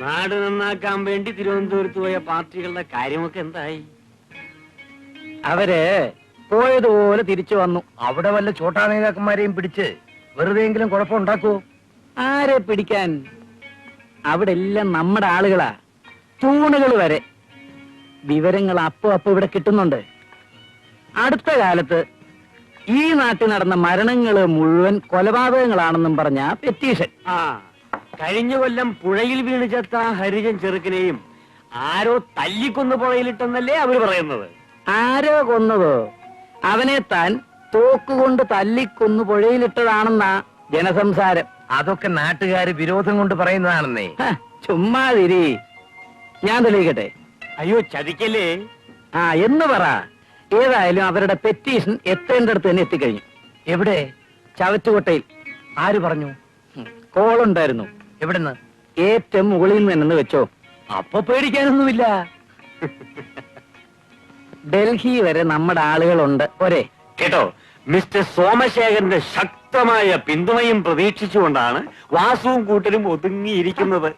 നാട് നന്നാക്കാൻ വേണ്ടി തിരുവനന്തപുരത്ത് പോയ പാർട്ടികളുടെ കാര്യമൊക്കെ എന്തായി? അവര് പോയതുപോലെ തിരിച്ചു വന്നു. അവിടെ വല്ല ചോട്ടാ നേതാക്കന്മാരെയും പിടിച്ച് വെറുതെയെങ്കിലും കുഴപ്പമുണ്ടാക്കുവോ? ആരെ പിടിക്കാൻ? അവിടെ എല്ലാം നമ്മുടെ ആളുകളാ, തൂണുകൾ വരെ. വിവരങ്ങൾ അപ്പൊ ഇവിടെ കിട്ടുന്നുണ്ട്. അടുത്ത കാലത്ത് ഈ നാട്ടിൽ നടന്ന മരണങ്ങള് മുഴുവൻ കൊലപാതകങ്ങളാണെന്നും പറഞ്ഞ പെറ്റീഷൻ. കഴിഞ്ഞ കൊല്ലം പുഴയിൽ വീണ് ചത്ത ഹരിജൻ ചെറുക്കനെയും ആരോ തല്ലിക്കൊന്ന് പുഴയിലിട്ടെന്നല്ലേ അവര് പറയുന്നത്? ആരോ കൊന്നതോ? അവനെ താൻ തോക്കുകൊണ്ട് തല്ലിക്കൊന്ന് പുഴയിലിട്ടതാണെന്നാ ജനസംസാരം. അതൊക്കെ നാട്ടുകാര് വിരോധം കൊണ്ട് പറയുന്നതാണെന്നേ. ചുമ്മാതിരി, ഞാൻ തെളിയിക്കട്ടെ. അയ്യോ ചതിക്കല്ലേ. എന്ന് പറ. ഏതായാലും അവരുടെ പെറ്റീഷൻ എത്തേണ്ടടുത്ത് തന്നെ എത്തിക്കഴിഞ്ഞു. എവിടെ? ചവറ്റുകൊട്ടയിൽ. ആര് പറഞ്ഞു? കോളുണ്ടായിരുന്നു. എവിടെന്ന്? ഏറ്റവും മുകളിൽ നിന്ന് തന്നെ വെച്ചോ. അപ്പൊ പേടിക്കാനൊന്നുമില്ല. ഡൽഹി വരെ നമ്മുടെ ആളുകളുണ്ട്. ഒരേ കേട്ടോ, മിസ്റ്റർ സോമശേഖരന്റെ ശക്തമായ പിന്തുണയും പ്രതീക്ഷിച്ചുകൊണ്ടാണ് വാസുവും കൂട്ടരും ഒതുങ്ങിയിരിക്കുന്നത്.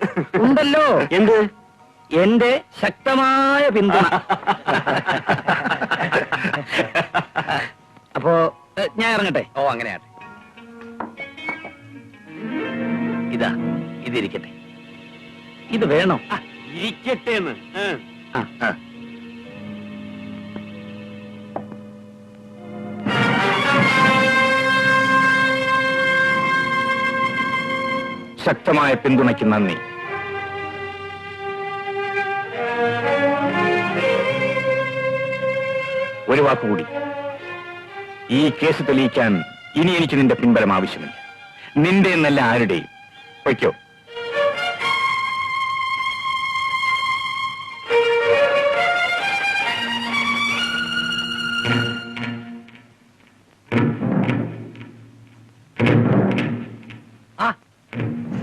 ഉണ്ടല്ലോ. എന്ത്? എന്റെ ശക്തമായ പിന്തുണ. അപ്പോ ഞാൻ ഇറങ്ങട്ടെ. അങ്ങനെയാട്ടെ. ഇതാ, ഇതിരിക്കട്ടെ. ഇത് വേണോ? ഇരിക്കട്ടെ എന്ന്. ശക്തമായ പിന്തുണയ്ക്ക് നന്ദി. ഒരു വാക്കുകൂടി. ഈ കേസ് തെളിയിക്കാൻ ഇനി എനിക്ക് നിന്റെ പിൻബലം ആവശ്യമില്ല. നിന്റെ എന്നല്ല ആരുടെയും. വയ്ക്കോ.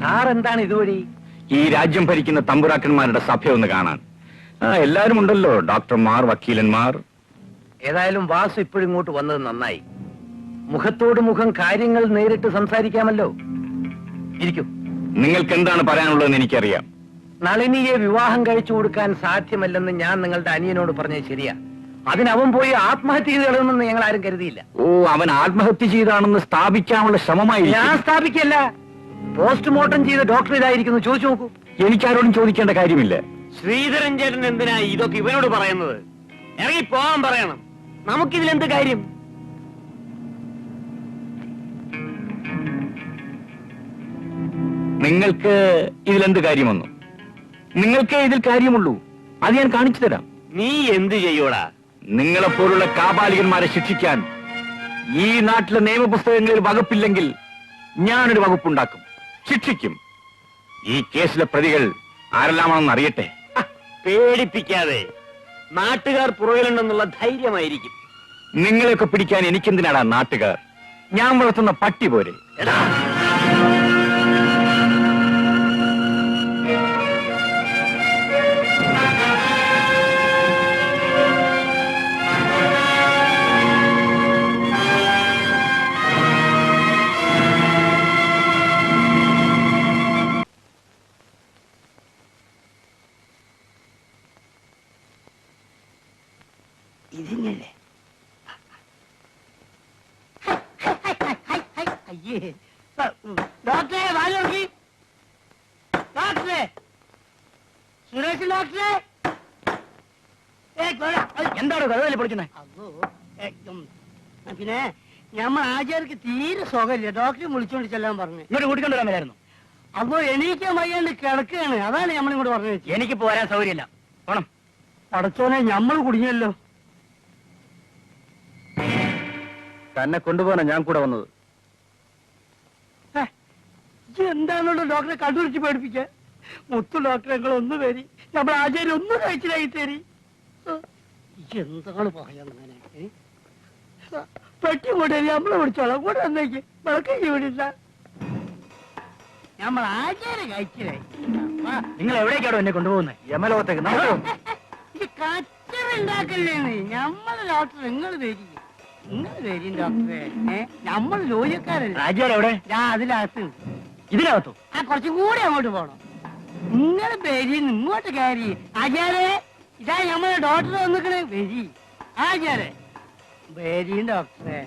സാറെന്താണ് ഇതുവഴി? ഈ രാജ്യം ഭരിക്കുന്ന തമ്പുരാക്കന്മാരുടെ സഭ ഒന്ന് കാണാൻ. എല്ലാരും ഉണ്ടല്ലോ, ഡോക്ടർമാർ, വക്കീലന്മാർ. ഏതായാലും വാസു ഇപ്പോഴും ഇങ്ങോട്ട് വന്നത് നന്നായി. മുഖത്തോട് മുഖം കാര്യങ്ങൾ നേരിട്ട് സംസാരിക്കാമല്ലോ. ഇരിക്കൂ. നിങ്ങൾക്ക് എന്താണ് പറയാനുള്ളതെന്ന് എനിക്കറിയാം. നളിനിയെ വിവാഹം കഴിച്ചു കൊടുക്കാൻ സാധ്യമല്ലെന്ന് ഞാൻ നിങ്ങളുടെ അനിയനോട് പറഞ്ഞത് ശരിയാ. അതിനവൻ പോയി ആത്മഹത്യ ചെയ്ത് കളയുമെന്ന് ഞങ്ങൾ ആരും കരുതിയില്ല. അവൻ ആത്മഹത്യ ചെയ്താണെന്ന് സ്ഥാപിക്കാനുള്ള ശ്രമമായി. ഞാൻ സ്ഥാപിക്കല്ല, പോസ്റ്റ്മോർട്ടം ചെയ്ത ഡോക്ടർ ഇതായിരിക്കുന്നു. ചോദിച്ചു നോക്കൂ. എനിക്കാരോടും ചോദിക്കേണ്ട കാര്യമില്ല. ശ്രീധരൻ ചേട്ടൻ എന്തിനാ ഇതൊക്കെ ഇവനോട് പറയുന്നത്? ഇറങ്ങി പോവാൻ പറയണം. നമുക്കിതിലെന്ത് കാര്യം? നിങ്ങൾക്ക് ഇതിലെന്ത് കാര്യമൊന്നും? നിങ്ങൾക്ക് ഇതിൽ കാര്യമുള്ളൂ. അത് ഞാൻ കാണിച്ചു തരാം. നീ എന്ത് ചെയ്യൂടാ? നിങ്ങളെപ്പോലുള്ള കാപാലികന്മാരെ ശിക്ഷിക്കാൻ ഈ നാട്ടിലെ നിയമപുസ്തകങ്ങളിൽ വകുപ്പില്ലെങ്കിൽ ഞാനൊരു വകുപ്പുണ്ടാക്കും, ശിക്ഷിക്കും. ഈ കേസിലെ പ്രതികൾ ആരെല്ലാമാണെന്ന് അറിയട്ടെ. പേടിപ്പിക്കാതെ. നാട്ടുകാർ പുറകിലുണ്ടെന്നുള്ള ധൈര്യമായിരിക്കും. നിങ്ങളെയൊക്കെ പിടിക്കാൻ എനിക്കെന്തിനാടാ നാട്ടുകാർ? ഞാൻ വളർത്തുന്ന പട്ടി പോരെ. ഇതിങ്ങനെ ഡോക്ടറെ വാങ്ങി. ഡോക്ടറെ, സുരേഷ് ഡോക്ടറെ, എന്താണ് കഥകളി പൊളിക്കണേ? പിന്നെ ഞമ്മ ആചാര്യക്ക് തീരെ സുഖമില്ല. ഡോക്ടറെ വിളിച്ചോണ്ട് ചെല്ലാൻ പറഞ്ഞു. ഇങ്ങോട്ട് കൂട്ടിക്കൊണ്ട് വരാമായിരുന്നു. അപ്പൊ എണീക്കാൻ വയ്യാണ്ട് കിടക്കുകയാണ്. അതാണ് നമ്മളിങ്ങോട്ട് പറഞ്ഞത്. എനിക്ക് പോരാൻ സൗകര്യമില്ല. പോണം. പടച്ചോനെ, ഞമ്മൾ കുടുങ്ങിയല്ലോ. തന്നെ കൊണ്ടുപോകാനാ ഞാൻ കൂടെ വന്നത്. എന്താണല്ലോ ഡോക്ടറെ കണ്ടുപിടിച്ച് പേടിപ്പിക്ക? മുത്തു ഡോക്ടറെ ഒന്ന് വരി, നമ്മൾ ആചാര്യം ഒന്നും കഴിച്ചിലായി തരി. എന്താണ് പറയാങ്ങനെ? പെട്ടി കൊണ്ടുവരി, നമ്മളെ വിളിച്ചോളാം. കൂടെ വന്നേക്ക്. വിളക്കേക്ക് വിടില്ല. നമ്മൾ ആചാര്യം കഴിച്ചിലായി. നിങ്ങൾ എവിടേക്കാണോ എന്നെ കൊണ്ടുപോകുന്നത്? യമലോകത്തേക്ക്. ഇത് കച്ചറുണ്ടാക്കല്ലേന്ന്. നമ്മളെ ഡോക്ടർ നിങ്ങൾ വരി. നിങ്ങൾ വരും ഡോക്ടറെ. നമ്മൾ ജോലിക്കാരല്ലേ. ആചാരം എവിടെ? ഞാൻ അതിനകത്ത്. ഇതിനകത്തോ? കുറച്ചും കൂടി അങ്ങോട്ട് പോണം. നിങ്ങൾ വരി ഇങ്ങോട്ട് കയറി ആചാരേ ഇതാ നമ്മളെ ഡോക്ടർ വന്നിക്കണേ വരി ആചാരേ വരി ഡോക്ടറെ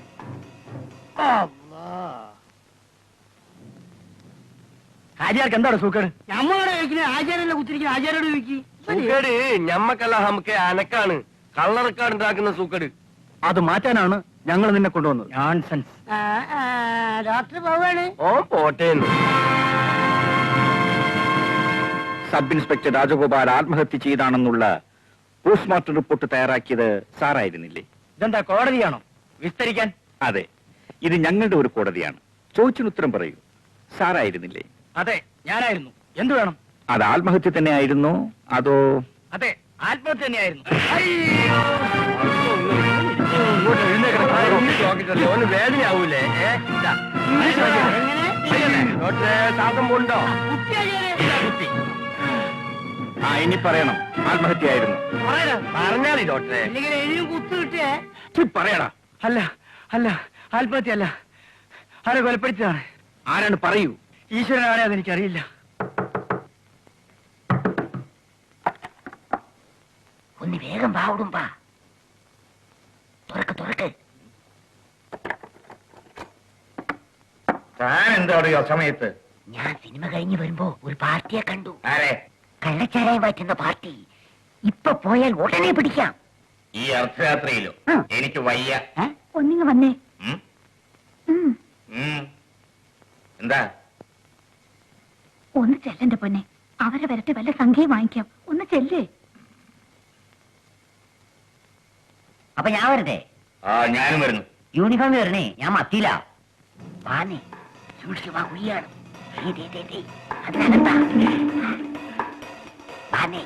ഹാജിയാർക്ക് എന്താണ് സൂക്കേട്? നമ്മളോട് ചോദിക്കുന്നത് ആചാരല്ല കുത്തിരിക്കുന്ന ആചാരോട് ചോദിക്കി സൂക്കേട് ഞമ്മക്കല്ല നമുക്ക് അനക്കാണ് കള്ളറക്കാട് ഉണ്ടാക്കുന്ന സൂക്കേട്. അത് മാറ്റാനാണ് ഞങ്ങൾ നിന്നെ കൊണ്ടുവന്നത്. നോൺസെൻസ്. ഡോക്ടർ പോവാണ്. ഓ പോട്ടേന്ന്. സബ് ഇൻസ്പെക്ടർ രാജഗോപാൽ ആത്മഹത്യ ചെയ്താണെന്നുള്ള പോസ്റ്റ്മോർട്ടം റിപ്പോർട്ട് തയ്യാറാക്കിയത് സാറായിരുന്നില്ലേ? ഇതെന്താ കോടതിയാണോ വിസ്തരിക്കാൻ? അതെ, ഇത് ഞങ്ങളുടെ ഒരു കോടതിയാണ്. ചോദിച്ചിന് ഉത്തരം പറയൂ. സാറായിരുന്നില്ലേ? അതെ, ഞാനായിരുന്നു. എന്തു വേണം? അത് ആത്മഹത്യ തന്നെ ആയിരുന്നോ അതോ? അതെ, ആത്മഹത്യ തന്നെയായിരുന്നു. ഒന്ന് വേദനയാവൂലേ? ഡോക്ടറെ ശ്വാസം പോണ്ടോ? ആ, ഇനി പറയണം. ആത്മഹത്യയായിരുന്നു. പറഞ്ഞാളി ഡോക്ടറെ. അല്ലെങ്കിൽ എഴുതിയും കുത്തു കിട്ടിയേ. പറയടാ. അല്ല അല്ല, ആത്മഹത്യ അല്ല. ആരെ കൊലപ്പെടുത്തിയതാണ്. ആരാണ്? പറയൂ. ഈശ്വരനാണെ അതെനിക്കറിയില്ല. ഒന്ന് വേഗം പാവിടും തുറക്ക് താൻ എന്താണ് ഈ സമയത്ത്? ഞാൻ സിനിമ കഴിഞ്ഞ് വരുമ്പോ ഒരു പാർട്ടിയെ കണ്ടു. ആരെ? കള്ളച്ചാരായം പറ്റുന്ന പാർട്ടി. ഇപ്പൊ പോയാൽ ഉടനെ പിടിക്കാം. ഈ അർദ്ധരാത്രിയിലോ? എനിക്ക് വയ്യ. ഒന്നിങ്ങ വന്നേ. എന്താ? ഒന്ന് ചെല്ലന്റെ പൊന്നെ, അവരെ വരട്ടെ, വല്ല സംഖ്യയും വാങ്ങിക്കാം. ഒന്ന് ചെല്ലേ. അപ്പൊ ഞാൻ വരട്ടെ? ആ, ഞാനും വരുന്നു. യൂണിഫോം വരണേ, ഞാൻ മത്തിയില്ല. വാനേ സൂക്ഷിച്ചു, കുഴിയാണ്. അതിനകത്താ വാനേ.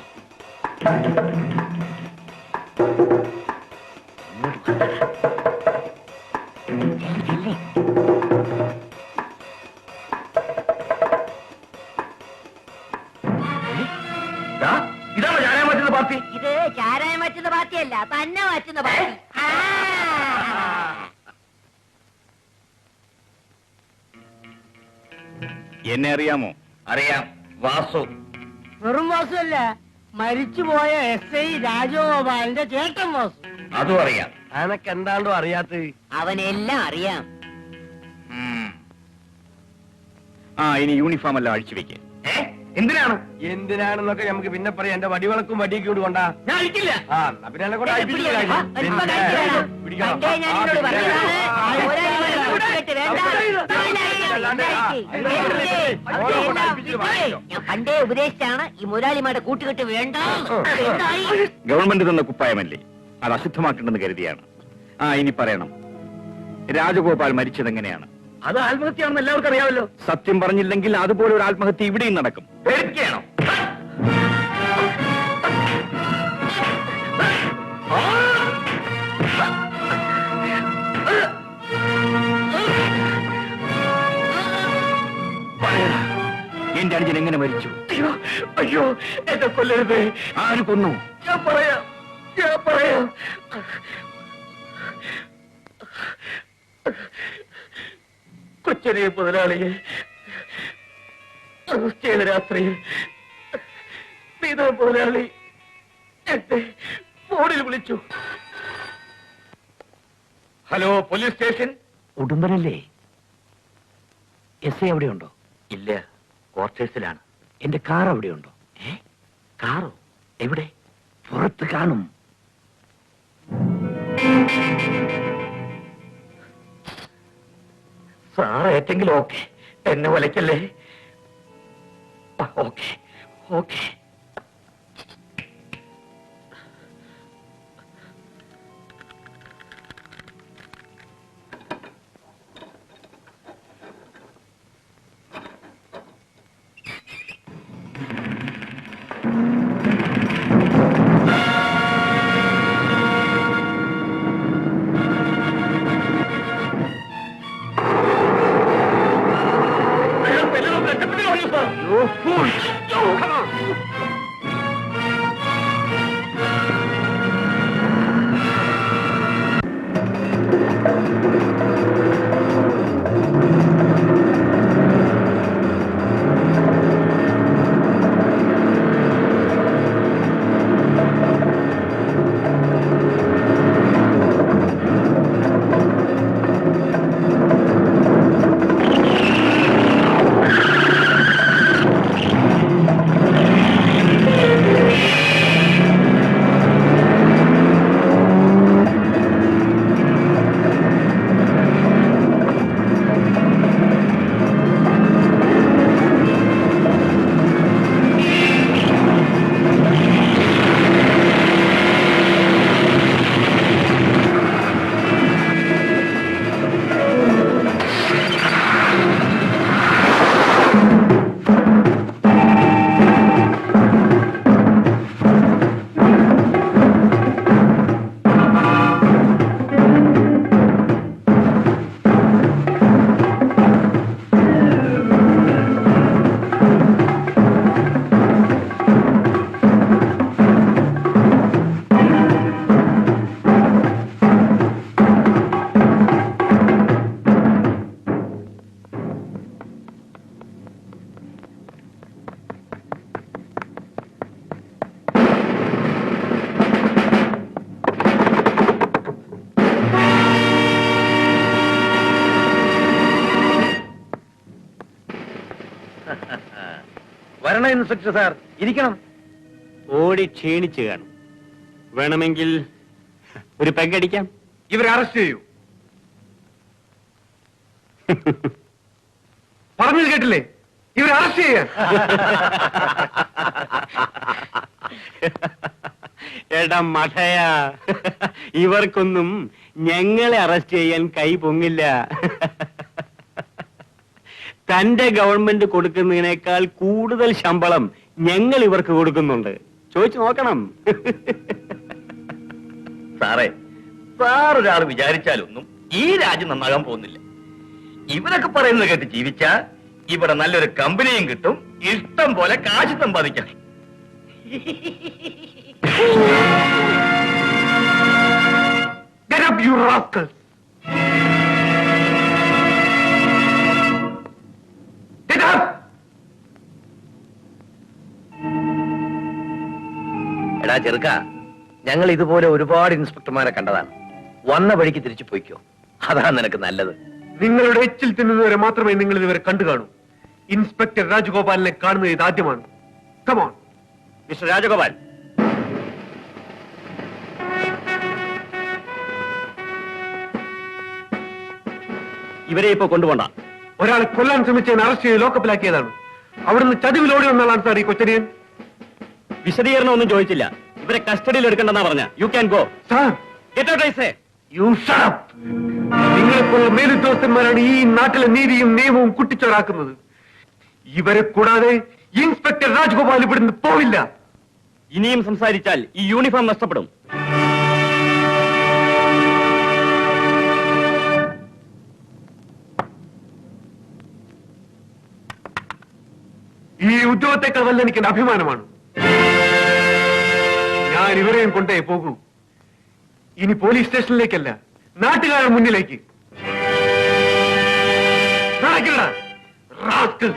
ചെല്ലേ. ഇതാണോ ഞാനേ പറ്റുന്ന പാർട്ടി? ഇത് ചാരായം മാറ്റുന്ന പാർട്ടിയല്ല, തന്നെ മാറ്റുന്ന പാർട്ടി. എന്നെ അറിയാമോ? അറിയാം. വാസു. വെറും വാസുമല്ല, മരിച്ചുപോയ SI രാജഗോപാലിന്റെ ചേട്ടൻ വാസു. അതും അറിയാം. അനക്ക് എന്താണ്ടോ അറിയാത്ത? അവനെല്ലാം അറിയാം. ആ, ഇനി യൂണിഫോം എല്ലാം അഴിച്ചു വെക്കേ. എന്തിനാണ്? എന്തിനാണെന്നൊക്കെ നമുക്ക് പിന്നെ പറയാം. എന്റെ വടിവിളക്കും വടിയൊക്കെ കൊണ്ട് കൊണ്ടാ ഞാൻ അഴിക്കില്ല. ആ, എന്നാ പിന്നെ എന്നെ കൊണ്ട് അഴിപ്പിച്ചിട്ട് പണ്ടേ ഞാൻ നിന്നോട് പറഞ്ഞതാണ്, ഒരാളെ കൂട്ടുകെട്ട് വേണ്ട. ഞാൻ പണ്ടേ ഉപദേശിച്ചാണ് ഈ മുതലാളിമാരുടെ കൂട്ടുകെട്ട് വേണ്ട. ഗവൺമെന്റ് തന്ന കുപ്പായമല്ലേ, അത് അശുദ്ധമാക്കേണ്ടെന്ന് കരുതിയാണ്. ആ, ഇനി പറയണം. രാജഗോപാൽ മരിച്ചത് എങ്ങനെയാണ്? അത് ആത്മഹത്യയാണെന്ന് എല്ലാവർക്കും അറിയാമല്ലോ. സത്യം പറഞ്ഞില്ലെങ്കിൽ അതുപോലെ ഒരു ആത്മഹത്യ ഇവിടെയും നടക്കും. പേടിക്കുകയാണോ? എന്റെ അനുജൻ എങ്ങനെ മരിച്ചു? അയ്യോ അയ്യോ, എന്നെ കൊല്ലരുത്. ആര് കൊന്നു? ഞാൻ പറയാം. കൊച്ചരിയ മുതലാളിയെ ചെയ്ത രാത്രി മുതലാളി എന്നെ ഫോണിൽ വിളിച്ചു. Hello, police station. ഉടുമ്പനല്ലേ? SI അവിടെയുണ്ടോ? ഇല്ല, ക്വാർട്ടേഴ്സിലാണ്. എന്റെ കാർ അവിടെയുണ്ടോ? കാറോ? എവിടെ? പുറത്ത് കാണും. സാറേറ്റെങ്കിലും ഓക്കെ, എന്നെ വലയ്ക്കല്ലേ. Okay okay. You fool! Come on! വരണം ഇൻസ്പെക്ടർ സാർ, ഇരിക്കണം. ഓടി ക്ഷീണിച്ചു കാണും. വേണമെങ്കിൽ ഒരു പെഗടിക്കാം. ഇവരെ അറസ്റ്റ് ചെയ്യൂ. പറഞ്ഞത് കേട്ടില്ലേ? ഇവരെ അറസ്റ്റ് ചെയ്യാൻ. എടാ മഠയാ, ഇവർക്കൊന്നും ഞങ്ങളെ അറസ്റ്റ് ചെയ്യാൻ കൈ പൊങ്ങില്ല. തന്റെ ഗവൺമെന്റ് കൊടുക്കുന്നതിനേക്കാൾ കൂടുതൽ ശമ്പളം ഞങ്ങൾ ഇവർക്ക് കൊടുക്കുന്നുണ്ട്. ചോദിച്ചു നോക്കണം. സാറേ, സാറൊരാൾ വിചാരിച്ചാലൊന്നും ഈ രാജ്യം നന്നാകാൻ പോകുന്നില്ല. ഇവരൊക്കെ പറയുന്നത് കേട്ട് ജീവിച്ചാ ഇവിടെ നല്ലൊരു കമ്പനിയും കിട്ടും, ഇഷ്ടം പോലെ കാശ് സമ്പാദിക്കാം. Get up, you rascals! Get up! എടാ ചെറുക്ക, ഞങ്ങൾ ഇതുപോലെ ഒരുപാട് ഇൻസ്പെക്ടർമാരെ കണ്ടതാണ്. വന്ന വഴിക്ക് തിരിച്ചു പോയിക്കോ, അതാണ് നിനക്ക് നല്ലത്. നിങ്ങളുടെ എച്ചിൽ തിന്നുന്നവരെ മാത്രമേ നിങ്ങൾ ഇതുവരെ കണ്ടു കാണൂ. ഇൻസ്പെക്ടർ രാജഗോപാലിനെ കാണുന്നത് ഇതാദ്യമാണ്. കമോൺ മിസ്റ്റർ രാജഗോപാൽ, ഇവരെ ഇപ്പൊ കൊണ്ടുപോണ്ട. ഒരാളെ കൊല്ലാൻ ശ്രമിച്ചതിന് അറസ്റ്റ് ചെയ്ത് ലോക്കപ്പിലാക്കിയതാണ്. അവിടുന്ന് ചതിവിലോടി വന്നാലാണ് സാർ ഈ കൊച്ചടിയൻ. വിശദീകരണം ഒന്നും ചോദിച്ചില്ല. ഇവരെ കസ്റ്റഡിയിൽ എടുക്കണ്ടെന്നാ പറഞ്ഞ. You can go. സാർ, നിങ്ങളെപ്പോലുള്ള മേലുദ്യോഗസ്ഥന്മാരാണ് ഈ നാട്ടിലെ നീതിയും നിയമവും കുട്ടിച്ചോറാക്കുന്നത്. ഇവരെ കൂടാതെ ഇൻസ്പെക്ടർ രാജഗോപാൽ ഇവിടുന്ന് പോവില്ല. ഇനിയും സംസാരിച്ചാൽ ഈ യൂണിഫോം നഷ്ടപ്പെടും. ഈ ഉദ്യോഗത്തെക്കാൾ വല്ല എനിക്ക് അഭിമാനമാണ്. ഞാൻ ഇവരെയും കൊണ്ടേ പോകൂ. ഇനി പോലീസ് സ്റ്റേഷനിലേക്കല്ല, നാട്ടുകാരുടെ മുന്നിലേക്ക്. നടക്കില്ല, റാസ്കൽ.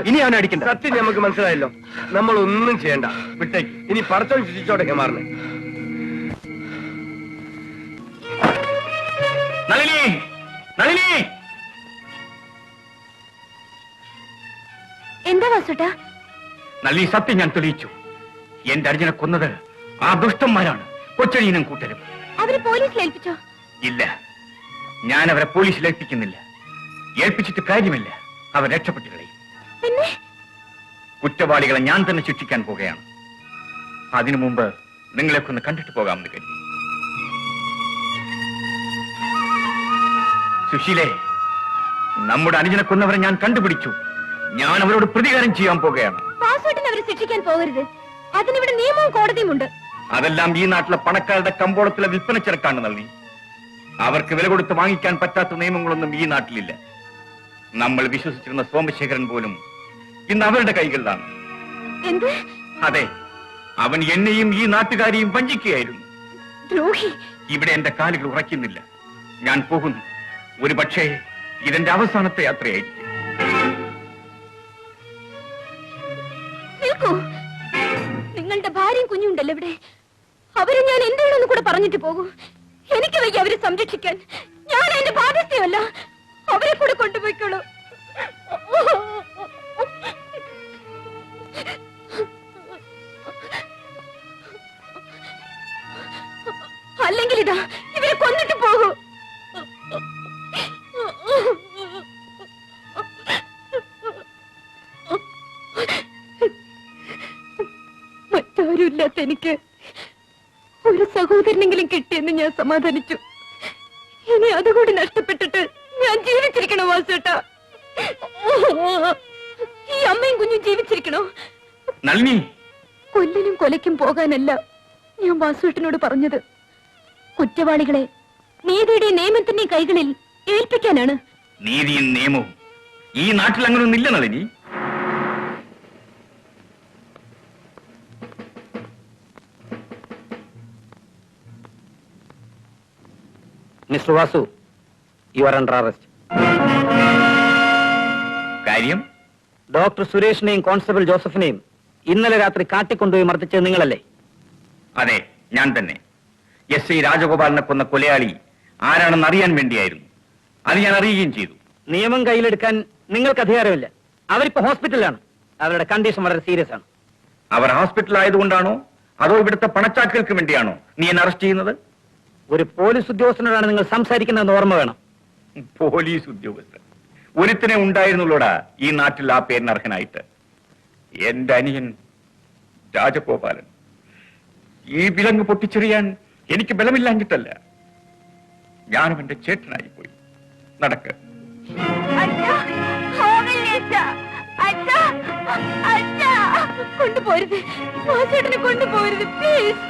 ഇനി അവനെ അടിക്കണ്ട. സത്യം നമുക്ക് മനസ്സിലായല്ലോ. നമ്മൾ ഒന്നും ചെയ്യണ്ട, വിട്ടേക്ക്. ഇനി പറച്ചോ ശിക്ഷിച്ചോടെ മാറണേ. നളിനി, നളിനി, എന്താ വാസുട്ടാ? നളിനി, സത്യം ഞാൻ തെളിയിച്ചു. എന്റെ അർജുനെ കൊന്നത് ആ ദുഷ്ടന്മാരാണ്, കൊച്ചടിയനും കൂട്ടരും. അവര് പോലീസിൽ ഏൽപ്പിച്ചോ? ഇല്ല, ഞാൻ അവരെ പോലീസിൽ ഏൽപ്പിക്കുന്നില്ല. ഏൽപ്പിച്ചിട്ട് കാര്യമില്ല, അവർ രക്ഷപ്പെട്ടു കളയും. പിന്നെ കുറ്റവാളികളെ ഞാൻ തന്നെ ശിക്ഷിക്കാൻ പോകുകയാണ്. അതിനു മുമ്പ് നിങ്ങളെയൊക്കെ ഒന്ന് കണ്ടിട്ട് പോകാമെന്ന് കരുതി. സുശീലേ, നമ്മുടെ അനുജനെ കൊന്നവരെ ഞാൻ കണ്ടുപിടിച്ചു. ഞാൻ അവരോട് പ്രതികാരം ചെയ്യാൻ പോകുകയാണ്. വാസുവേട്ടൻ അവരെ ശിക്ഷിക്കാൻ പോകരുത്. അതിനിവിടെ നിയമവും കോടതിയും ഉണ്ട്. അതെല്ലാം ഈ നാട്ടിലെ പണക്കാരുടെ കമ്പോളത്തിലെ വിൽപ്പന ചരക്കാണ് നൽകി. അവർക്ക് വില കൊടുത്ത് വാങ്ങിക്കാൻ പറ്റാത്ത നിയമങ്ങളൊന്നും ഈ നാട്ടിലില്ല. നമ്മൾ വിശ്വസിച്ചിരുന്ന സോമശേഖരൻ പോലും ഇന്ന് അവരുടെ കൈകളിലാണ്. എന്ത്? അതെ, അവൻ എന്നെയും ഈ നാട്ടുകാരെയും വഞ്ചിക്കുകയായിരുന്നു. ദ്രോഹി. ഇവിടെ എന്റെ കാലുകൾ ഉറയ്ക്കുന്നില്ല. ഞാൻ പോകുന്നു. ഒരു പക്ഷേ ഇതെന്റെ അവസാനത്തെ യാത്രയായിരിക്കും. നിൽക്കൂ. നിങ്ങളുടെ ഭാര്യയും കുഞ്ഞുണ്ടല്ലോ ഇവിടെ. അവരെ ഞാൻ എന്താണെന്ന് കൂടെ പറഞ്ഞിട്ട് പോകൂ. എനിക്ക് വയ്യ അവരെ സംരക്ഷിക്കാൻ. ഞാൻ എന്റെ ബാധ്യതയല്ല. അവരെ കൂടെ കൊണ്ടുപോയിക്കോളൂ. അല്ലെങ്കിൽ ഇതാ ഇവരെ കൊന്നിട്ട് പോകൂ. മറ്റാരുമില്ലാത്ത എനിക്ക് ഒരു സഹോദരനെങ്കിലും കിട്ടിയെന്ന് ഞാൻ സമാധാനിച്ചു. ഇനി അതുകൂടി നഷ്ടപ്പെട്ടിട്ട് ഞാൻ ജീവിച്ചിരിക്കണോ വാസുവേട്ടാ? ഈ അമ്മയും കുഞ്ഞും ജീവിച്ചിരിക്കണോ? നളിനി, കൊല്ലിനും കൊലയ്ക്കും പോകാനല്ല ഞാൻ വാസുവേട്ടനോട് പറഞ്ഞത്. കുറ്റവാളികളെ നീതിയുടെയും നിയമത്തിന്റെയും കൈകളിൽ ഏൽപ്പിക്കാനാണ്. നീതിയും നിയമവും ഈ നാട്ടിൽ അങ്ങനെയൊന്നില്ല Nalini. Mister Vasu, you are under arrest. കാര്യം? ഡോക്ടർ സുരേഷിനെയും കോൺസ്റ്റബിൾ ജോസഫിനെയും ഇന്നലെ രാത്രി കാട്ടിക്കൊണ്ടുപോയി മർദ്ദിച്ചത് നിങ്ങളല്ലേ? അതെ, ഞാൻ തന്നെ. എസ് ഐ രാജഗോപാലിനെ കൊന്ന കൊലയാളി ആരാണെന്ന് അറിയാൻ വേണ്ടിയായിരുന്നു. അത് ഞാൻ അറിയുകയും ചെയ്തു. നിയമം കയ്യിലെടുക്കാൻ നിങ്ങൾക്ക് അധികാരമില്ല. അവരിപ്പോ ഹോസ്പിറ്റലിലാണ്. അവരുടെ കണ്ടീഷൻ വളരെ സീരിയസ് ആണ്. അവർ ഹോസ്പിറ്റൽ ആയതുകൊണ്ടാണോ അതോ ഇവിടുത്തെ പണച്ചാക്കുകൾക്ക് വേണ്ടിയാണോ നീ എന്നെ അറസ്റ്റ് ചെയ്യുന്നത്? ഒരു പോലീസ് ഉദ്യോഗസ്ഥനോടാണ് നിങ്ങൾ സംസാരിക്കുന്നതെന്ന് ഓർമ്മ വേണം. പോലീസ് ഉദ്യോഗസ്ഥൻ ഒരുത്തിനെ ഉണ്ടായിരുന്നുള്ളൂടാ ഈ നാട്ടിൽ ആ പേരിന് അർഹനായിട്ട്. എന്റെ അനിയൻ രാജഗോപാലൻ. ഈ വിലങ്ങ് പൊട്ടിച്ചെറിയാൻ എനിക്ക് ബലമില്ലാഞ്ഞിട്ടല്ല. ഞാനും എന്റെ ചേട്ടനായി പോയി. നടക്ക്. കൊണ്ടുപോരുത്, വാസുവേട്ടനെ കൊണ്ടുപോരുത് പ്ലീസ്.